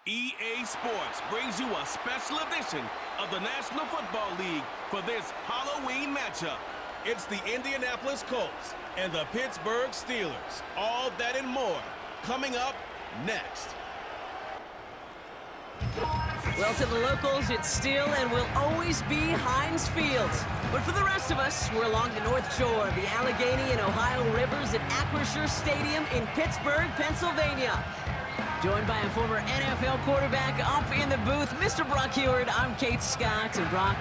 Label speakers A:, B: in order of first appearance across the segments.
A: EA Sports brings you a special edition of the National Football League for this Halloween matchup. It's the Indianapolis Colts and the Pittsburgh Steelers. All that and more coming up next.
B: Well, to the locals, it's still and will always be Heinz Field. But for the rest of us, we're along the North Shore of the Allegheny and Ohio Rivers at Acrisure Stadium in Pittsburgh, Pennsylvania. Joined by a former NFL quarterback up in the booth, Mr. Brock Heward. I'm Kate Scott, and Brock,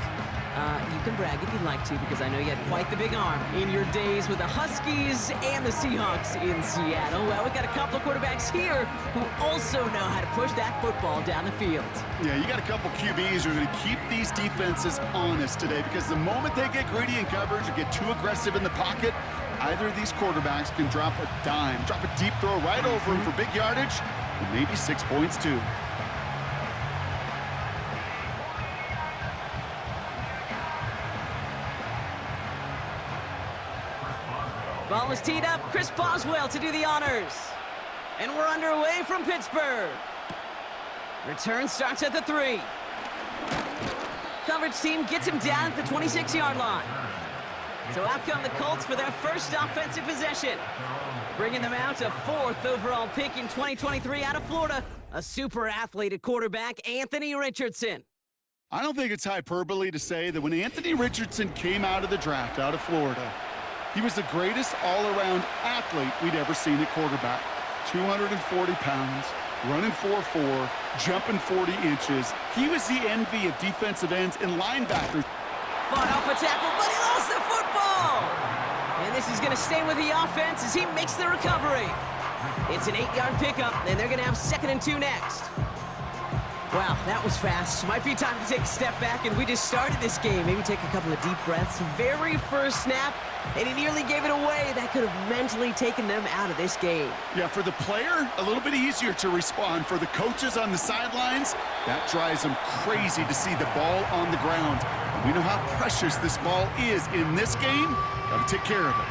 B: you can brag if you'd like to, because I know you had quite the big arm in your days with the Huskies and the Seahawks in Seattle. Well, we've got a couple of quarterbacks here who also know how to push that football down the field.
C: Yeah, you got a couple QBs who are going to keep these defenses honest today, because the moment they get greedy in coverage or get too aggressive in the pocket, either of these quarterbacks can drop a dime, drop a deep throw right over him for big yardage, and maybe 6 points too.
B: Ball is teed up. Chris Boswell to do the honors. And we're underway from Pittsburgh. Return starts at the 3. Coverage team gets him down at the 26-yard line. So out come the Colts for their first offensive possession. Bringing them out a 4th overall pick in 2023 out of Florida. A super athlete at quarterback, Anthony Richardson.
C: I don't think it's hyperbole to say that when Anthony Richardson came out of the draft out of Florida, he was the greatest all-around athlete we'd ever seen at quarterback. 240 pounds, running 4.4, jumping 40 inches. He was the envy of defensive ends and linebackers.
B: Fought off a tackle, but he lost the football! And this is going to stay with the offense as he makes the recovery. It's an 8-yard pickup, and they're going to have 2nd and 2 next. Wow, that was fast. Might be time to take a step back, and we just started this game. Maybe take a couple of deep breaths. Very first snap, and he nearly gave it away. That could have mentally taken them out of this game.
C: Yeah, for the player, a little bit easier to respond. For the coaches on the sidelines, that drives them crazy to see the ball on the ground. And we know how precious this ball is in this game. Got to take care of it.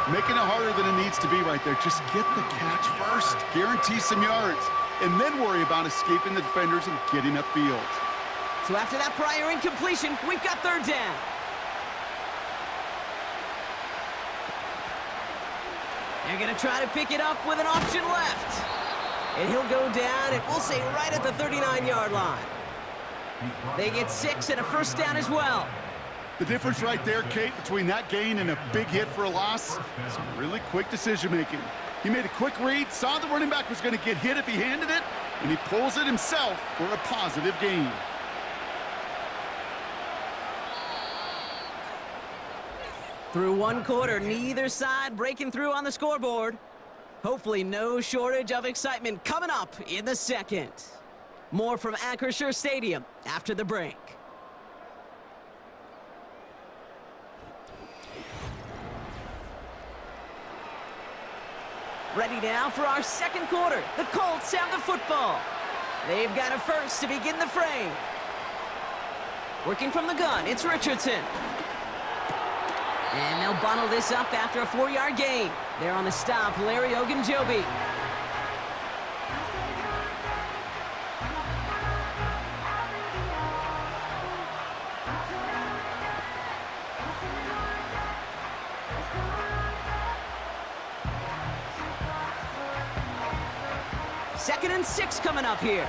C: Making it harder than it needs to be right there. Just get the catch first. Guarantee some yards. And then worry about escaping the defenders and getting upfield.
B: So after that prior incompletion, we've got 3rd down. They're going to try to pick it up with an option left. And he'll go down, and we'll say right at the 39-yard line. They get 6 and a first down as well.
C: The difference right there, Kate, between that gain and a big hit for a loss, some really quick decision-making. He made a quick read, saw the running back was going to get hit if he handed it, and he pulls it himself for a positive gain.
B: Through one quarter, neither side breaking through on the scoreboard. Hopefully no shortage of excitement coming up in the second. More from Acrisure Stadium after the break. Ready now for our second quarter. The Colts have the football. They've got a first to begin the frame. Working from the gun, it's Richardson. And they'll bottle this up after a 4-yard gain. They're on the stop, Larry Ogunjobi. Second and 6 coming up here.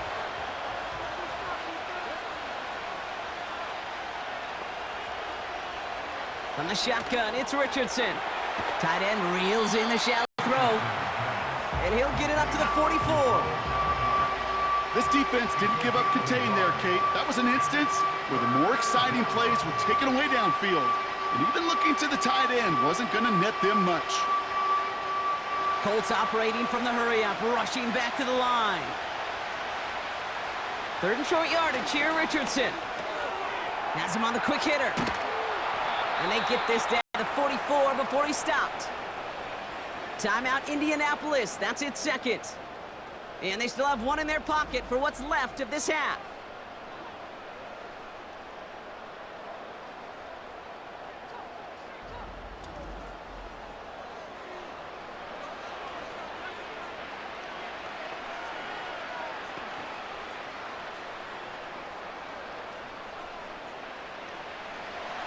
B: From the shotgun, it's Richardson. Tight end reels in the shallow throw. And he'll get it up to the 44.
C: This defense didn't give up contain there, Kate. That was an instance where the more exciting plays were taken away downfield. And even looking to the tight end wasn't going to net them much.
B: Colts operating from the hurry-up, rushing back to the line. 3rd and short yardage here, Richardson. Has him on the quick hitter. And they get this down to the 44 before he stopped. Timeout, Indianapolis. That's its 2nd. And they still have 1 in their pocket for what's left of this half.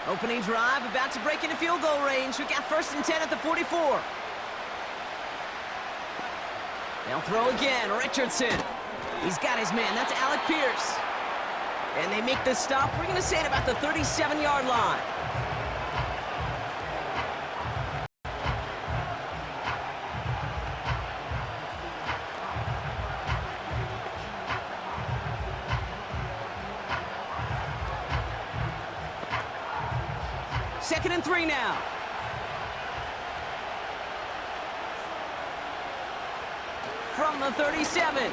B: Opening drive, about to break into field goal range. We got 1st and 10 at the 44. They'll throw again. Richardson. He's got his man. That's Alec Pierce. And they make the stop. We're going to say it about the 37-yard line. Second and 3 now. From the 37.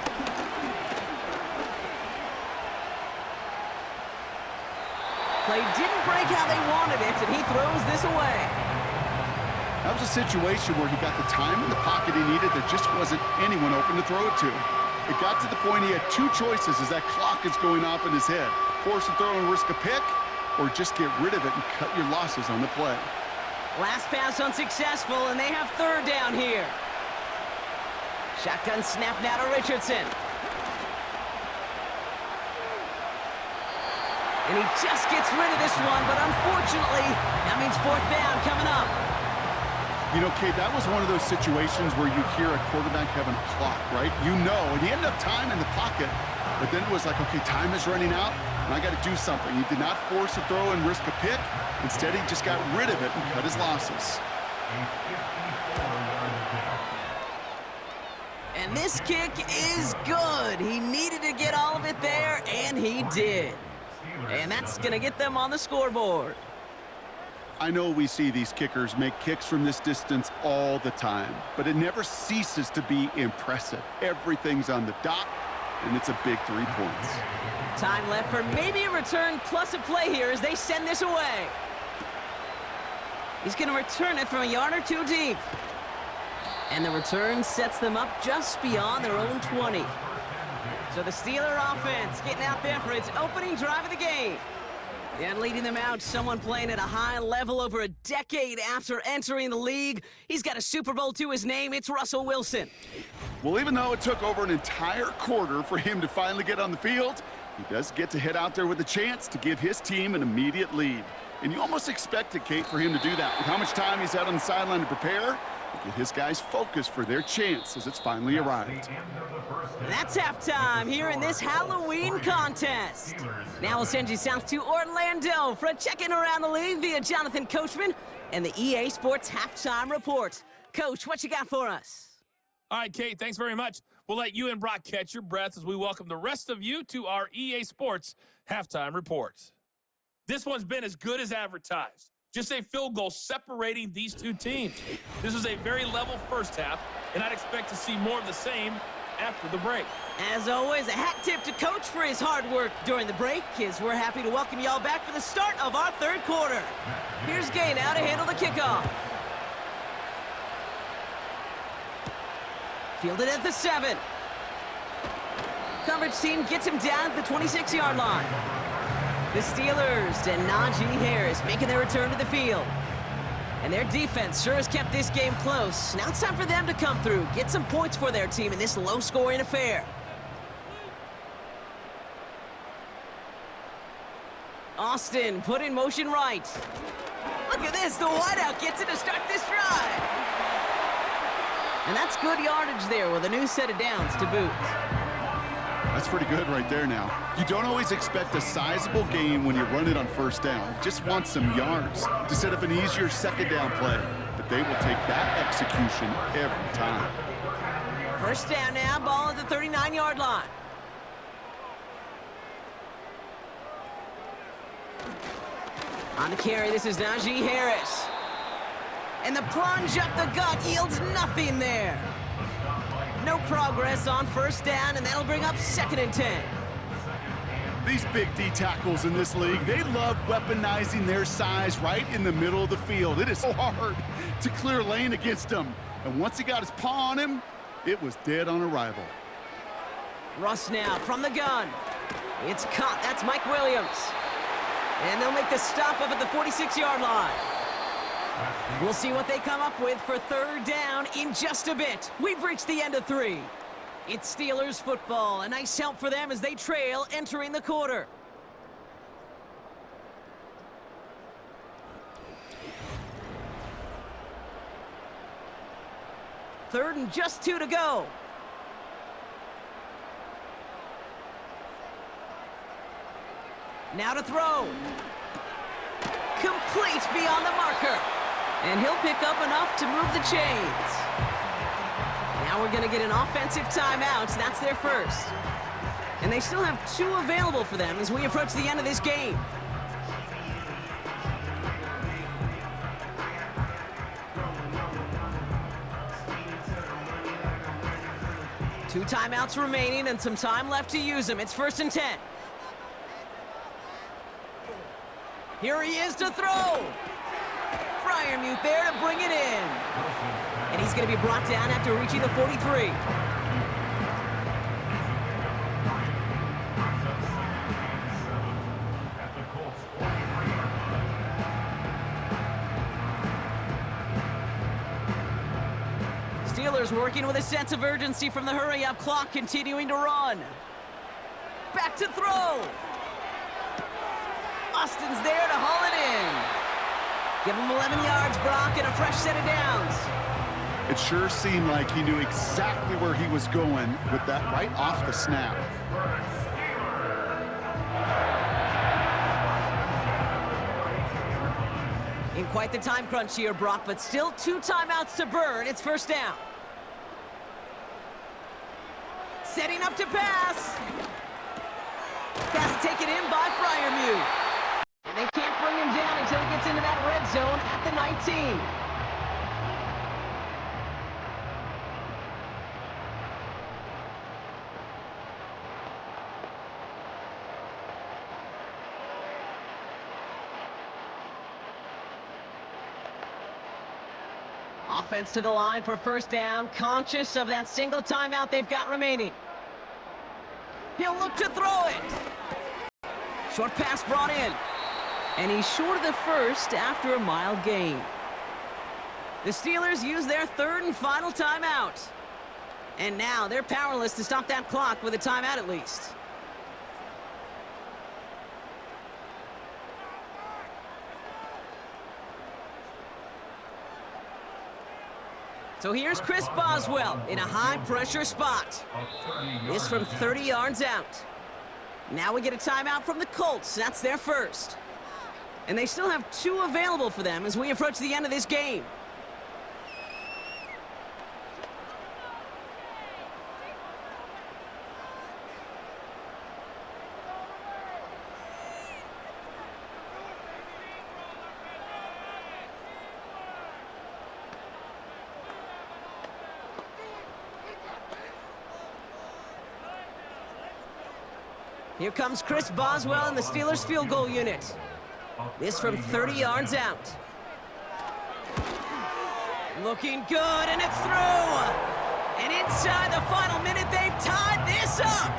B: Play didn't break how they wanted it, and he throws this away.
C: That was a situation where he got the time in the pocket he needed. There just wasn't anyone open to throw it to. It got to the point he had two choices as that clock is going off in his head. Force a throw and risk a pick, or just get rid of it and cut your losses on the play.
B: Last pass unsuccessful, and they have 3rd down here. Shotgun snap now to Richardson. And he just gets rid of this one, but unfortunately, that means 4th down coming up.
C: You know, Kate, that was one of those situations where you hear a quarterback having a clock, right? You know, and he had enough time in the pocket, but then it was like, okay, time is running out, and I got to do something. He did not force a throw and risk a pick. Instead, he just got rid of it and cut his losses.
B: And this kick is good. He needed to get all of it there, and he did. And that's going to get them on the scoreboard.
C: I know we see these kickers make kicks from this distance all the time, but it never ceases to be impressive. Everything's on the dot, and it's a big 3 points.
B: Time left for maybe a return plus a play here as they send this away. He's going to return it from a yard or 2 deep. And the return sets them up just beyond their own 20. So the Steeler offense getting out there for its opening drive of the game. And leading them out, someone playing at a high level over a decade after entering the league. He's got a Super Bowl to his name. It's Russell Wilson.
C: Well, even though it took over an entire quarter for him to finally get on the field, he does get to head out there with a chance to give his team an immediate lead. And you almost expected, Kate, for him to do that. With how much time he's had on the sideline to prepare, get his guys focused for their chance as it's finally arrived.
B: That's halftime here in this Halloween contest. Now we'll send you south to Orlando for a check-in around the league via Jonathan Coachman and the EA Sports Halftime Report. Coach, what you got for us?
D: All right, Kate, thanks very much. We'll let you and Brock catch your breath as we welcome the rest of you to our EA Sports Halftime Report. This one's been as good as advertised. Just a field goal separating these two teams. This was a very level first half, and I'd expect to see more of the same after the break.
B: As always, a hat tip to Coach for his hard work during the break, as we're happy to welcome y'all back for the start of our 3rd quarter. Here's Gay now to handle the kickoff. Fielded at the 7. Coverage team gets him down at the 26-yard line. The Steelers and Najee Harris making their return to the field. And their defense sure has kept this game close. Now it's time for them to come through, get some points for their team in this low-scoring affair. Austin put in motion right. Look at this, the wideout gets it to start this drive. And that's good yardage there with a new set of downs to boot.
C: That's pretty good right there now. You don't always expect a sizable gain when you run it on 1st down. You just want some yards to set up an easier 2nd down play. But they will take that execution every time.
B: 1st down now, ball at the 39-yard line. On the carry, this is Najee Harris. And the plunge up the gut yields nothing there. No progress on 1st down, and that'll bring up 2nd and 10.
C: These big D tackles in this league, they love weaponizing their size right in the middle of the field. It is so hard to clear lane against them. And once he got his paw on him, it was dead on arrival.
B: Russ now from the gun. It's caught. That's Mike Williams. And they'll make the stop up at the 46-yard line. We'll see what they come up with for 3rd down in just a bit. We've reached the end of 3. It's Steelers football. A nice help for them as they trail entering the quarter. 3rd and just 2 to go. Now to throw. Complete beyond the marker. And he'll pick up enough to move the chains. Now we're going to get an offensive timeout. That's their first. And they still have 2 available for them as we approach the end of this game. Two timeouts remaining and some time left to use them. It's 1st and 10. Here he is to throw. Freiermuth there to bring it in. And he's going to be brought down after reaching the 43. Steelers working with a sense of urgency from the hurry-up clock, continuing to run. Back to throw. Austin's there to haul it in. Give him 11 yards, Brock, and a fresh set of downs.
C: It sure seemed like he knew exactly where he was going with that right off the snap.
B: In quite the time crunch here, Brock, but still 2 timeouts to burn. It's 1st down. Setting up to pass. Pass taken in by Freiermuth. And they can't bring him down until he gets into that red zone at the 19. Offense to the line for 1st down, conscious of that single timeout they've got remaining. He'll look to throw it. Short pass brought in. And he's short of the first after a mild gain. The Steelers use their 3rd and final timeout. And now they're powerless to stop that clock with a timeout at least. So here's Chris Boswell in a high-pressure spot. This from 30 yards out. Now we get a timeout from the Colts. That's their first. And they still have 2 available for them as we approach the end of this game. Here comes Chris Boswell in the Steelers field goal unit. This from 30 yards out. Looking good, and it's through. And inside the final minute, they've tied this up.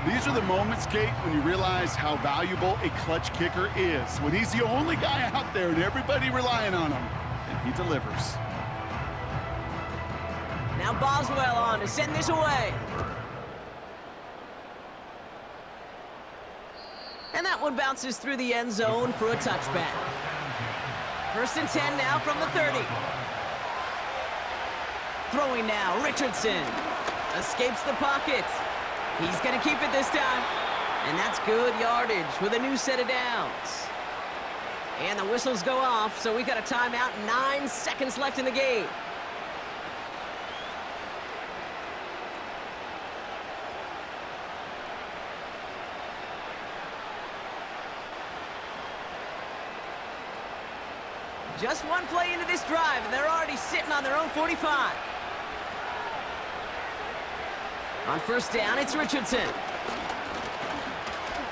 C: These are the moments, Kate, when you realize how valuable a clutch kicker is. When he's the only guy out there and everybody relying on him, and he delivers.
B: Now Boswell on to send this away. And that one bounces through the end zone for a touchback. 1st and 10 now from the 30. Throwing now, Richardson. Escapes the pocket. He's going to keep it this time. And that's good yardage with a new set of downs. And the whistles go off, so we got a timeout, 9 seconds left in the game. Just one play into this drive, and they're already sitting on their own 45. On 1st down, it's Richardson.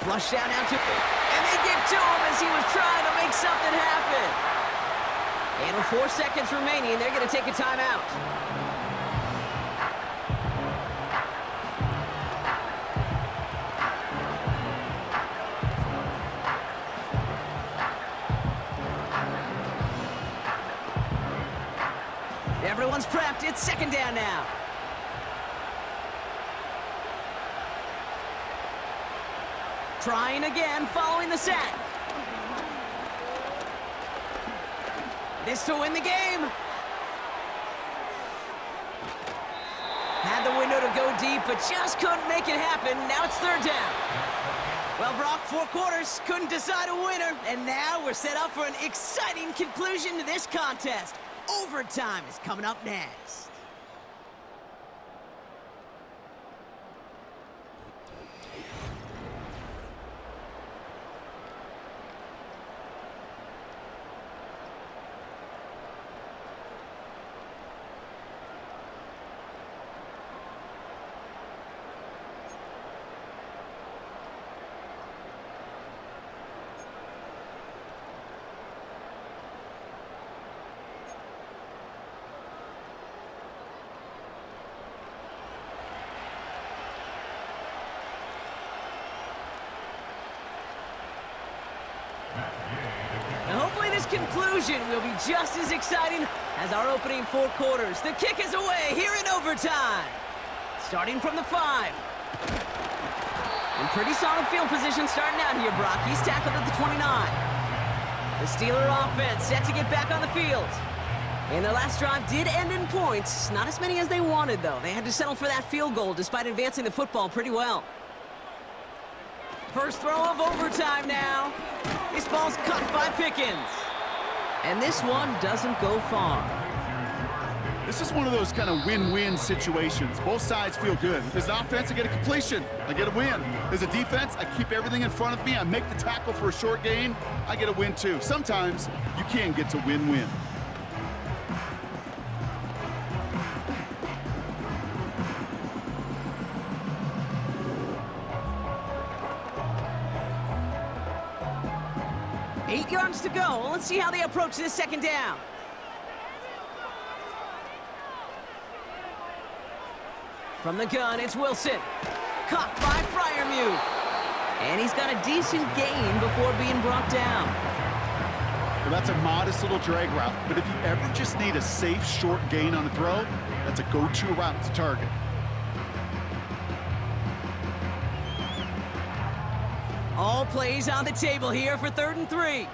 B: Flush down out to... And they give to him as he was trying to make something happen. And with 4 seconds remaining, they're going to take a timeout. Everyone's prepped. It's 2nd down now. Trying again following the sack. This to win the game. to go deep, but just couldn't make it happen. Now it's third down. Well, Brock, 4 quarters, couldn't decide a winner, and now we're set up for an exciting conclusion to this contest. Overtime is coming up next. Now hopefully this conclusion will be just as exciting as our opening 4 quarters. The kick is away here in overtime. Starting from the 5. In pretty solid field position starting out here, Brock. He's tackled at the 29. The Steeler offense set to get back on the field. And their last drive did end in points. Not as many as they wanted, though. They had to settle for that field goal despite advancing the football pretty well. First throw of overtime now. This ball's caught by Pickens. And this one doesn't go far.
C: This is one of those kind of win-win situations. Both sides feel good. As an offense, I get a completion. I get a win. As a defense, I keep everything in front of me. I make the tackle for a short gain. I get a win, too. Sometimes you can get to win-win.
B: Eight yards to go. Let's see how they approach this second down. From the gun, it's Wilson. Caught by Freiermuth. And he's got a decent gain before being brought down.
C: Well, that's a modest little drag route, but if you ever just need a safe, short gain on a throw, that's a go-to route to target.
B: All plays on the table here for 3rd and 3.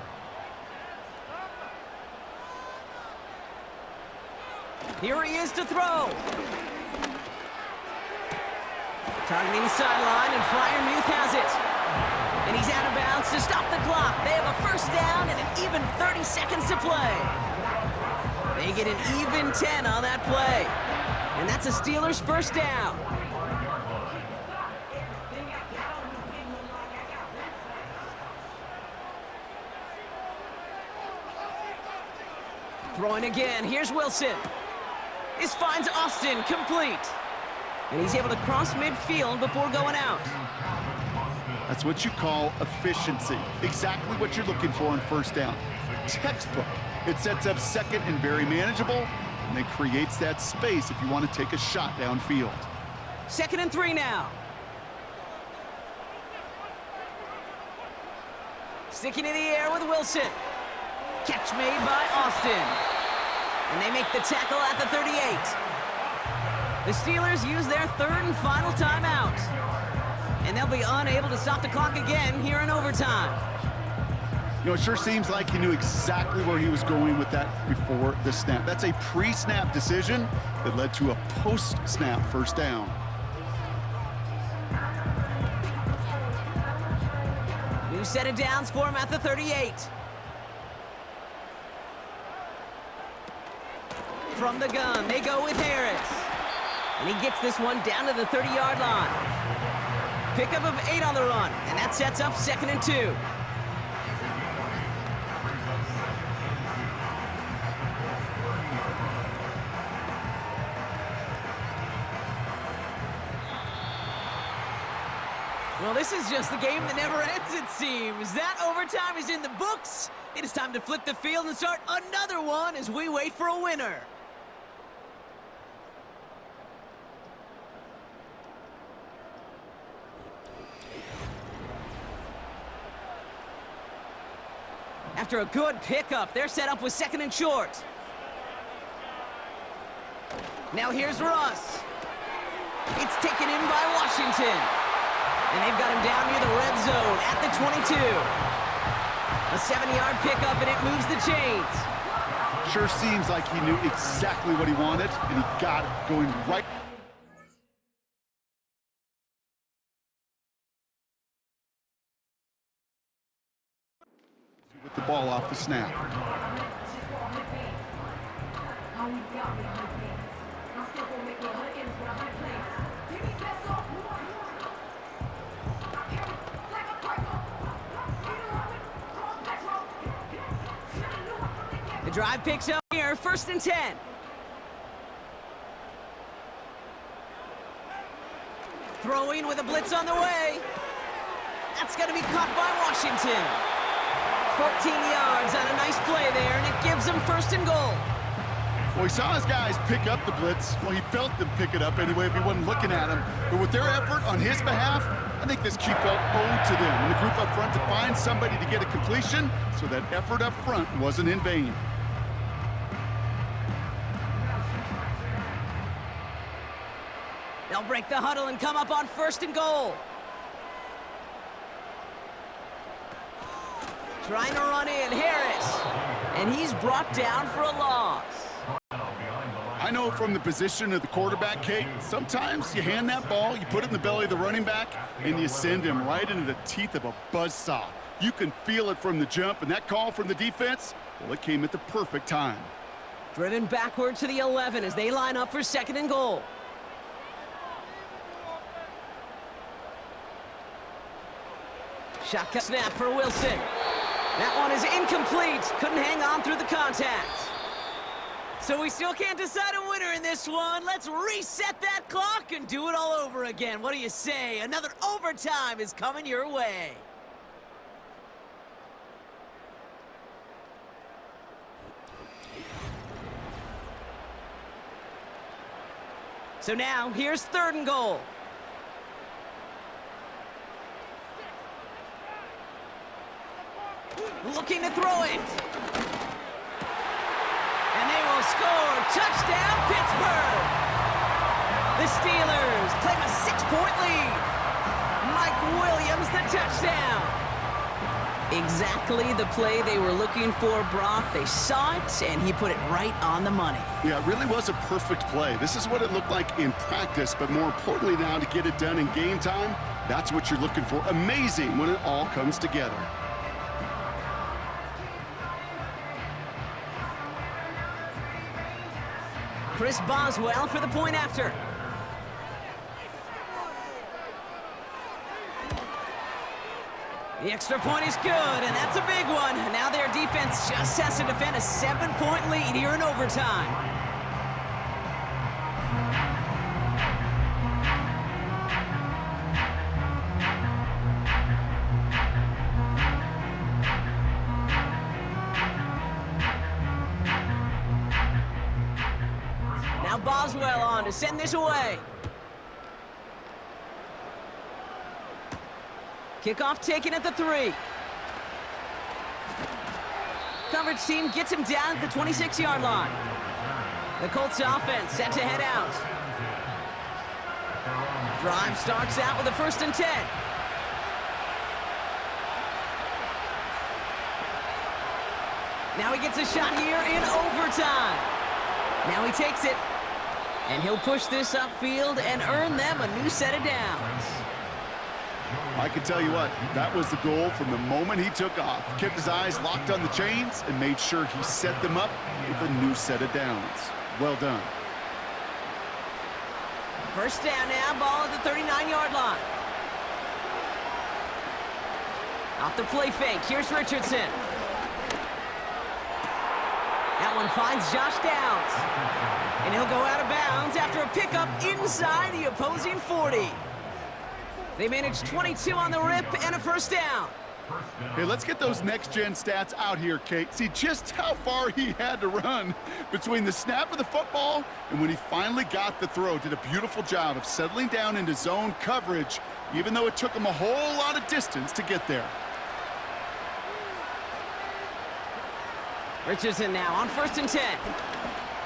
B: Here he is to throw. Targeting the sideline, and Freiermuth has it. And he's out of bounds to stop the clock. They have a first down and an even 30 seconds to play. They get an even 10 on that play. And that's a Steelers first down. Throwing again, here's Wilson. This finds Austin complete. And he's able to cross midfield before going out.
C: That's what you call efficiency. Exactly what you're looking for on first down. Textbook. It sets up second and very manageable, and it creates that space if you want to take a shot downfield.
B: 2nd and 3 now. Sticking in the air with Wilson. Catch made by Austin. And they make the tackle at the 38. The Steelers use their 3rd and final timeout. And they'll be unable to stop the clock again here in overtime.
C: You know, it sure seems like he knew exactly where he was going with that before the snap. That's a pre-snap decision that led to a post-snap first down.
B: New set of downs for him at the 38. From the gun, they go with Harris. And he gets this one down to the 30-yard line. Pickup of 8 on the run, and that sets up 2nd and 2. Well, this is just the game that never ends, it seems. That overtime is in the books. It is time to flip the field and start another one as we wait for a winner. After a good pickup, they're set up with 2nd and short. Now here's Russ. It's taken in by Washington. And they've got him down near the red zone at the 22. A 7-yard pickup, and it moves the chains.
C: Sure seems like he knew exactly what he wanted, and he got it going right with the ball off the snap.
B: The drive picks up here, 1st and 10. Throwing with a blitz on the way. That's going to be caught by Washington. 14 yards on a nice play there, and it gives them 1st and goal.
C: Well, he saw his guys pick up the blitz. Well, he felt them pick it up anyway if he wasn't looking at him. But with their effort on his behalf, I think this key felt owed to them and the group up front to find somebody to get a completion, so that effort up front wasn't in vain.
B: They'll break the huddle and come up on 1st and goal. Trying to run in, Harris. And he's brought down for a loss.
C: I know from the position of the quarterback, Kate, sometimes you hand that ball, you put it in the belly of the running back, and you send him right into the teeth of a buzzsaw. You can feel it from the jump, and that call from the defense, well, it came at the perfect time.
B: Driven backward to the 11 as they line up for 2nd and goal. Shotgun snap for Wilson. That one is incomplete. Couldn't hang on through the contact. So we still can't decide a winner in this one. Let's reset that clock and do it all over again. What do you say? Another overtime is coming your way. So now, here's 3rd and goal. Looking to throw it. And they will score. Touchdown, Pittsburgh. The Steelers claim a 6-point lead. Mike Williams, the touchdown. Exactly the play they were looking for, Brock. They saw it, and he put it right on the money.
C: Yeah, it really was a perfect play. This is what it looked like in practice, but more importantly now to get it done in game time, that's what you're looking for. Amazing when it all comes together.
B: Chris Boswell for the point after. The extra point is good, and that's a big one. Now their defense just has to defend a 7-point lead here in overtime. Now Boswell on to send this away. Kickoff taken at the 3. Coverage team gets him down at the 26-yard line. The Colts offense set to head out. Drive starts out with a 1st and 10. Now he gets a shot here in overtime. Now he takes it. And he'll push this upfield and earn them a new set of downs.
C: I can tell you what, that was the goal from the moment he took off. Kept his eyes locked on the chains and made sure he set them up with a new set of downs. Well done.
B: First down now, ball at the 39-yard line. Off the play fake, here's Richardson. That one finds Josh Downs. And he'll go out of bounds after a pickup inside the opposing 40. They managed 22 on the rip and a first down.
C: Hey, let's get those next-gen stats out here, Kate. See just how far he had to run between the snap of the football and when he finally got the throw. Did a beautiful job of settling down into zone coverage, even though it took him a whole lot of distance to get there.
B: Richardson now on 1st and 10.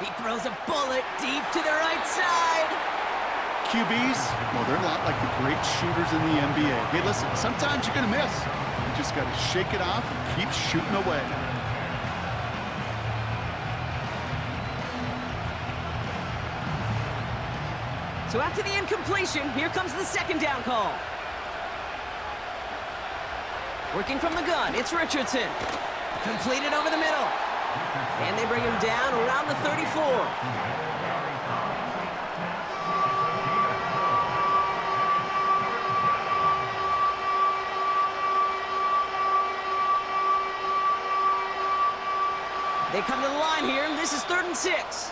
B: He throws a bullet deep to the right side.
C: QBs, well, they're a lot like the great shooters in the NBA. Hey, listen, sometimes you're going to miss. You just got to shake it off and keep shooting away.
B: So after the incompletion, here comes the 2nd down call. Working from the gun, it's Richardson. Completed over the middle. And they bring him down around the 34. They come to the line here. This is 3rd and 6.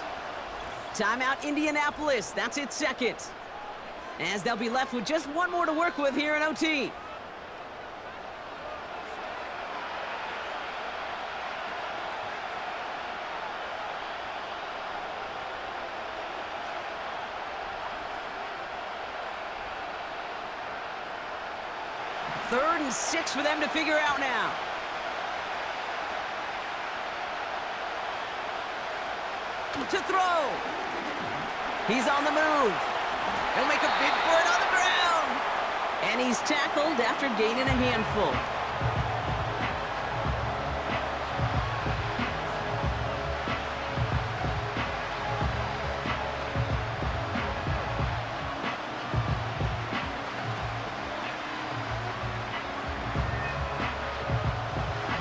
B: Timeout, Indianapolis. That's its second. As they'll be left with just one more to work with here in OT. Third and 6 for them to figure out now. To throw. He's on the move. He'll make a bid for it on the ground. And he's tackled after gaining a handful.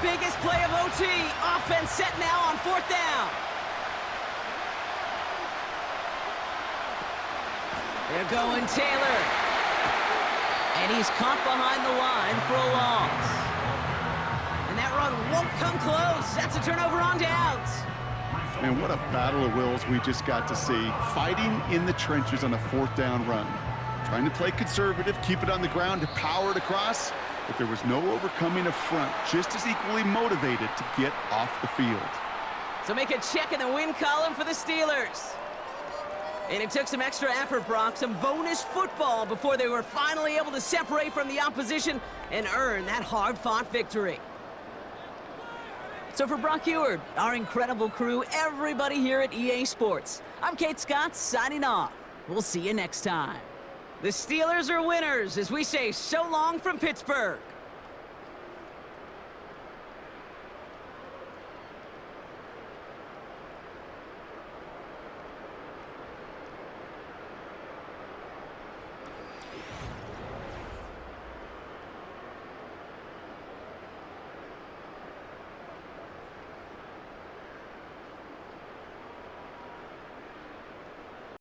B: Biggest play of OT. Offense set now on 4th down. They're going Taylor. And he's caught behind the line for a loss. And that run won't come close. That's a turnover on downs.
C: Man, what a battle of wills we just got to see. Fighting in the trenches on a 4th down run. Trying to play conservative, keep it on the ground to power it across. But there was no overcoming a front, just as equally motivated to get off the field.
B: So make a check in the win column for the Steelers. And it took some extra effort, Brock, some bonus football before they were finally able to separate from the opposition and earn that hard-fought victory. So for Brock Eward, our incredible crew, everybody here at EA Sports, I'm Kate Scott signing off. We'll see you next time. The Steelers are winners as we say so long from Pittsburgh.